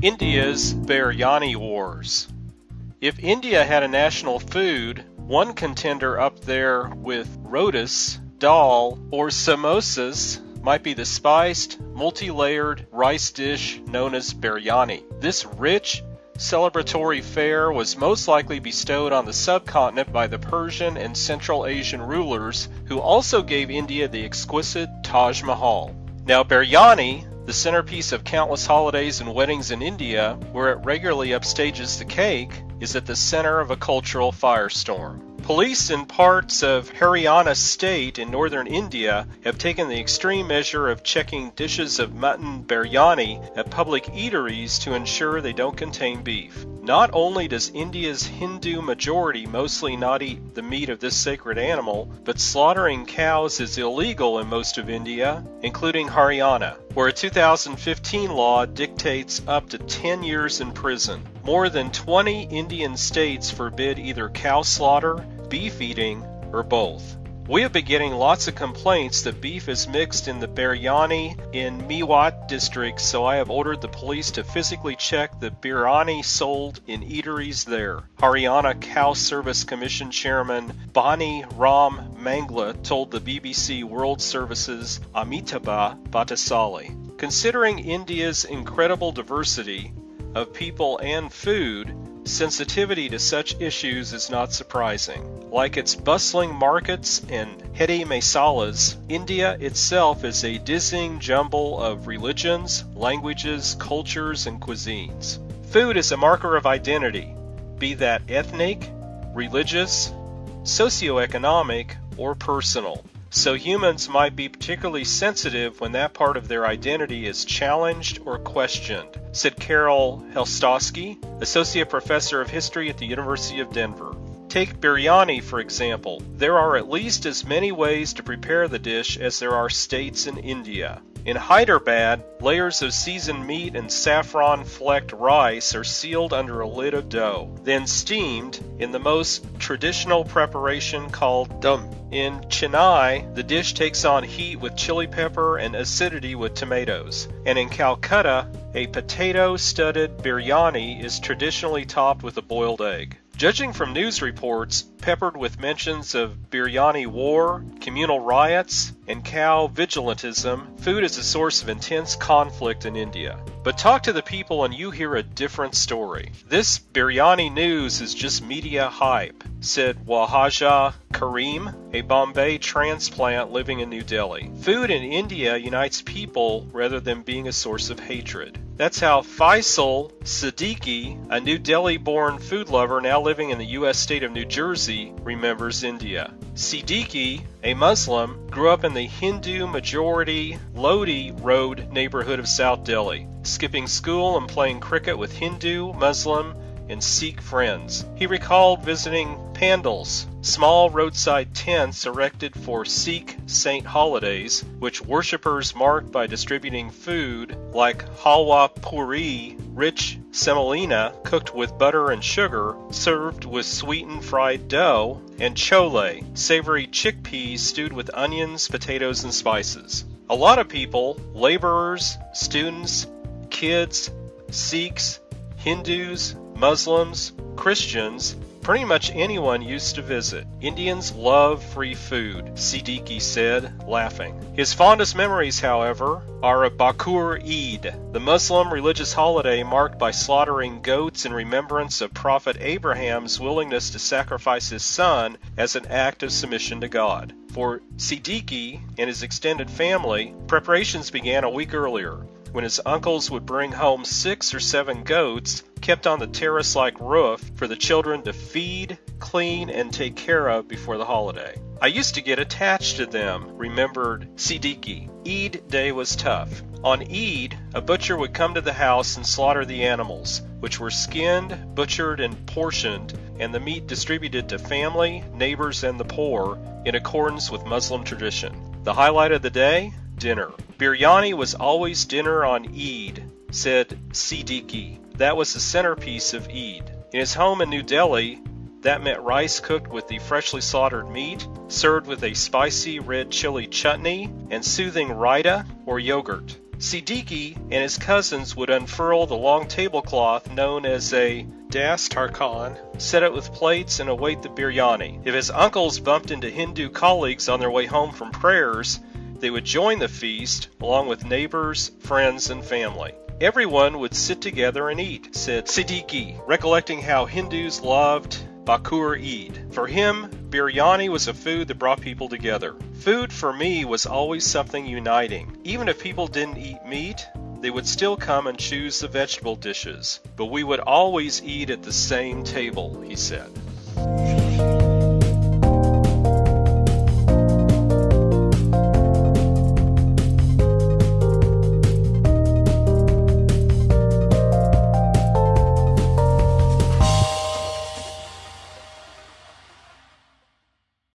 India's biryani wars. If India had a national food, one contender up there with rotis, dal, or samosas might be the spiced, multi-layered rice dish known as biryani. This rich, celebratory fare was most likely bestowed on the subcontinent by the Persian and Central Asian rulers, who also gave India the exquisite Taj Mahal. Now, biryani, the centerpiece of countless holidays and weddings in India, where it regularly upstages the cake, is at the center of a cultural firestorm. Police in parts of Haryana state in northern India have taken the extreme measure of checking dishes of mutton biryani at public eateries to ensure they don't contain beef. Not only does India's Hindu majority mostly not eat the meat of this sacred animal, but slaughtering cows is illegal in most of India, including Haryana, where a 2015 law dictates up to 10 years in prison. More than 20 Indian states forbid either cow slaughter, beef eating, or both. We have been getting lots of complaints that beef is mixed in the biryani in Mewat district, so I have ordered the police to physically check the biryani sold in eateries there. Haryana Cow Service Commission Chairman Bani Ram Mangla told the BBC World Service's Amitabh Bhattacharya. Considering India's incredible diversity of people and food, sensitivity to such issues is not surprising. Like its bustling markets and heady masalas, India itself is a dizzying jumble of religions, languages, cultures, and cuisines. Food is a marker of identity, be that ethnic, religious, socioeconomic, or personal. So humans might be particularly sensitive when that part of their identity is challenged or questioned, said Carol Helstosky, Associate Professor of History at the University of Denver. Take biryani, for example. There are at least as many ways to prepare the dish as there are states in India. In Hyderabad, layers of seasoned meat and saffron-flecked rice are sealed under a lid of dough, then steamed in the most traditional preparation called dum. In Chennai, the dish takes on heat with chili pepper and acidity with tomatoes. And in Calcutta, a potato-studded biryani is traditionally topped with a boiled egg. Judging from news reports, peppered with mentions of biryani war, communal riots, and cow vigilantism, food is a source of intense conflict in India. But talk to the people and you hear a different story. This biryani news is just media hype, said Wahaja Karim, a Bombay transplant living in New Delhi. Food in India unites people rather than being a source of hatred. That's how Faisal Siddiqui, a New Delhi-born food lover now living in the U.S. state of New Jersey, remembers India. Siddiqui, a Muslim, grew up in the Hindu-majority Lodi Road neighborhood of South Delhi, skipping school and playing cricket with Hindu, Muslim, and Sikh friends. He recalled visiting pandals, small roadside tents erected for Sikh saint holidays, which worshippers marked by distributing food like halwa puri, rich semolina cooked with butter and sugar, served with sweetened fried dough, and chole, savory chickpeas stewed with onions, potatoes, and spices. A lot of people, laborers, students, kids, Sikhs, Hindus, Muslims, Christians, pretty much anyone used to visit. Indians love free food, Siddiqui said, laughing. His fondest memories, however, are of Bakur Eid, the Muslim religious holiday marked by slaughtering goats in remembrance of Prophet Abraham's willingness to sacrifice his son as an act of submission to God. For Siddiqui and his extended family, preparations began a week earlier, when his uncles would bring home 6 or 7 goats kept on the terrace-like roof for the children to feed, clean, and take care of before the holiday. I used to get attached to them, remembered Siddiqui. Eid day was tough. On Eid, a butcher would come to the house and slaughter the animals, which were skinned, butchered, and portioned, and the meat distributed to family, neighbors, and the poor in accordance with Muslim tradition. The highlight of the day? Dinner. Biryani was always dinner on Eid, said Siddiqui. That was the centerpiece of Eid. In his home in New Delhi, that meant rice cooked with the freshly slaughtered meat, served with a spicy red chili chutney, and soothing raita or yogurt. Siddiqui and his cousins would unfurl the long tablecloth known as a dastarkhan, set it with plates, and await the biryani. If his uncles bumped into Hindu colleagues on their way home from prayers, they would join the feast along with neighbors, friends, and family. Everyone would sit together and eat, said Siddiqui, recollecting how Hindus loved Bakur Eid. For him, biryani was a food that brought people together. Food for me was always something uniting. Even if people didn't eat meat, they would still come and choose the vegetable dishes. But we would always eat at the same table, he said.